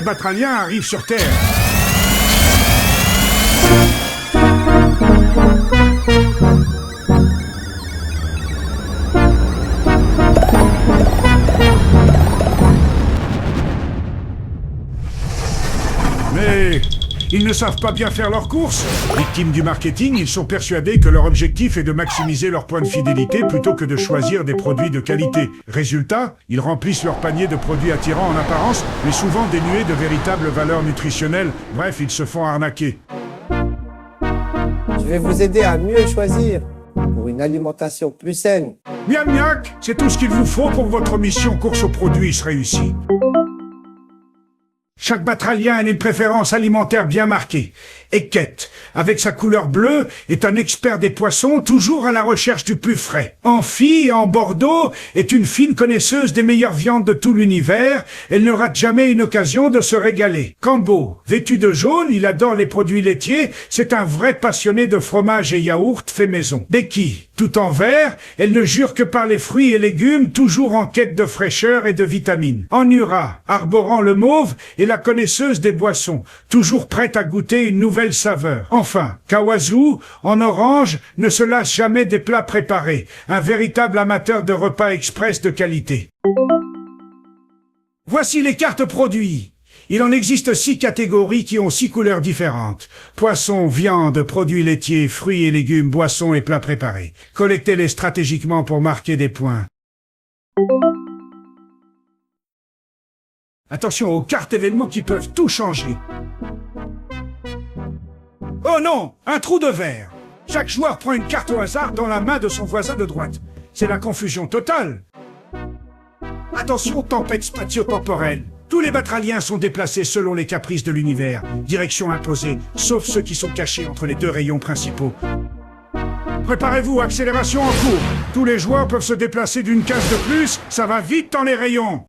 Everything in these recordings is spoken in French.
Batraliens arrivent sur Terre. Mais ils ne savent pas bien faire leur course. Victimes du marketing, ils sont persuadés que leur objectif est de maximiser leurs points de fidélité plutôt que de choisir des produits de qualité. Résultat, ils remplissent leur panier de produits attirants en apparence, mais souvent dénués de véritables valeurs nutritionnelles. Bref, ils se font arnaquer. Je vais vous aider à mieux choisir pour une alimentation plus saine. Miam miac, c'est tout ce qu'il vous faut pour que votre mission course aux produits se réussisse. Chaque batralien a une préférence alimentaire bien marquée. Eket, avec sa couleur bleue, est un expert des poissons, toujours à la recherche du plus frais. Amphi, en Bordeaux, est une fine connaisseuse des meilleures viandes de tout l'univers. Elle ne rate jamais une occasion de se régaler. Cambo, vêtu de jaune, il adore les produits laitiers. C'est un vrai passionné de fromage et yaourt fait maison. Becky, tout en vert, elle ne jure que par les fruits et légumes, toujours en quête de fraîcheur et de vitamines. Anura, arborant le mauve, est la connaisseuse des boissons, toujours prête à goûter une nouvelle saveur. Enfin, Kawazu, en orange, ne se lasse jamais des plats préparés, un véritable amateur de repas express de qualité. Voici les cartes produits. Il en existe 6 catégories qui ont 6 couleurs différentes. Poissons, viande, produits laitiers, fruits et légumes, boissons et plats préparés. Collectez-les stratégiquement pour marquer des points. Attention aux cartes événements qui peuvent tout changer. Oh non, un trou de verre. Chaque joueur prend une carte au hasard dans la main de son voisin de droite. C'est la confusion totale. Attention, tempête spatio-temporelle. Tous les batraliens sont déplacés selon les caprices de l'univers. Direction imposée, sauf ceux qui sont cachés entre les 2 rayons principaux. Préparez-vous, accélération en cours. Tous les joueurs peuvent se déplacer d'une case de plus, ça va vite dans les rayons.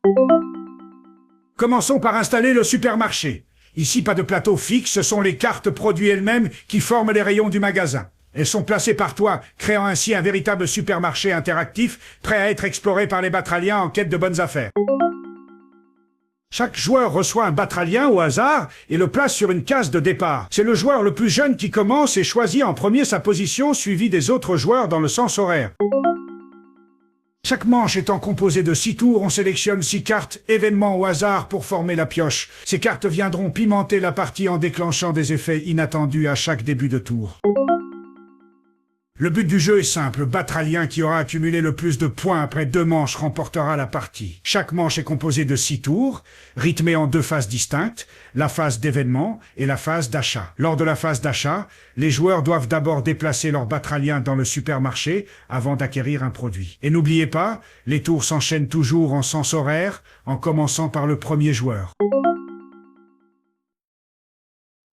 Commençons par installer le supermarché. Ici, pas de plateau fixe, ce sont les cartes produits elles-mêmes qui forment les rayons du magasin. Elles sont placées par toi, créant ainsi un véritable supermarché interactif, prêt à être exploré par les batraliens en quête de bonnes affaires. Chaque joueur reçoit un batralien au hasard et le place sur une case de départ. C'est le joueur le plus jeune qui commence et choisit en premier sa position, suivi des autres joueurs dans le sens horaire. Chaque manche étant composée de 6 tours, on sélectionne 6 cartes événements au hasard pour former la pioche. Ces cartes viendront pimenter la partie en déclenchant des effets inattendus à chaque début de tour. Le but du jeu est simple, le batralien qui aura accumulé le plus de points après 2 manches remportera la partie. Chaque manche est composée de 6 tours, rythmée en 2 phases distinctes, la phase d'événement et la phase d'achat. Lors de la phase d'achat, les joueurs doivent d'abord déplacer leur batralien dans le supermarché avant d'acquérir un produit. Et n'oubliez pas, les tours s'enchaînent toujours en sens horaire, en commençant par le premier joueur.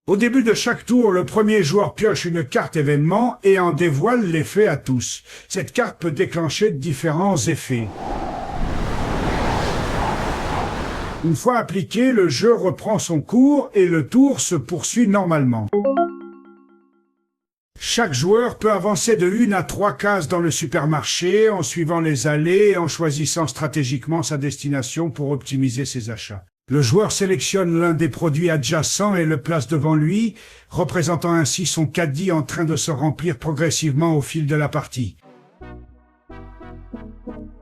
Au début de chaque tour, le premier joueur pioche une carte événement et en dévoile l'effet à tous. Cette carte peut déclencher différents effets. Une fois appliqué, le jeu reprend son cours et le tour se poursuit normalement. Chaque joueur peut avancer de 1 à 3 cases dans le supermarché en suivant les allées et en choisissant stratégiquement sa destination pour optimiser ses achats. Le joueur sélectionne l'un des produits adjacents et le place devant lui, représentant ainsi son caddie en train de se remplir progressivement au fil de la partie.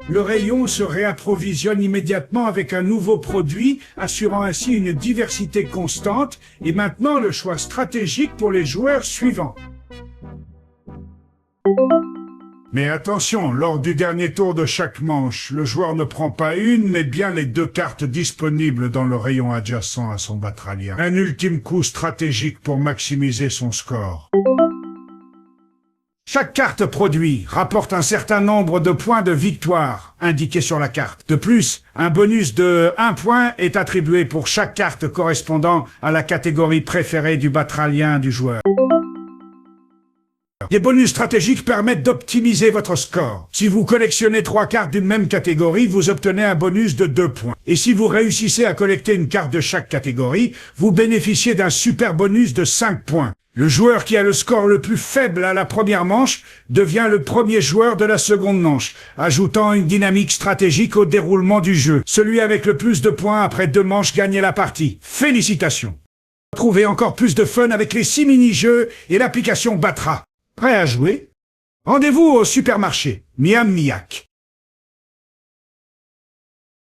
Le rayon se réapprovisionne immédiatement avec un nouveau produit, assurant ainsi une diversité constante et maintenant le choix stratégique pour les joueurs suivants. Mais attention, lors du dernier tour de chaque manche, le joueur ne prend pas une, mais bien les 2 cartes disponibles dans le rayon adjacent à son batralien. Un ultime coup stratégique pour maximiser son score. Chaque carte produit rapporte un certain nombre de points de victoire indiqués sur la carte. De plus, un bonus de 1 point est attribué pour chaque carte correspondant à la catégorie préférée du batralien du joueur. Les bonus stratégiques permettent d'optimiser votre score. Si vous collectionnez 3 cartes d'une même catégorie, vous obtenez un bonus de 2 points. Et si vous réussissez à collecter une carte de chaque catégorie, vous bénéficiez d'un super bonus de 5 points. Le joueur qui a le score le plus faible à la première manche devient le premier joueur de la seconde manche, ajoutant une dynamique stratégique au déroulement du jeu. Celui avec le plus de points après 2 manches gagne la partie. Félicitations! Trouvez encore plus de fun avec les 6 mini-jeux et l'application Batra. Prêt à jouer? Rendez-vous au supermarché Miam Miak.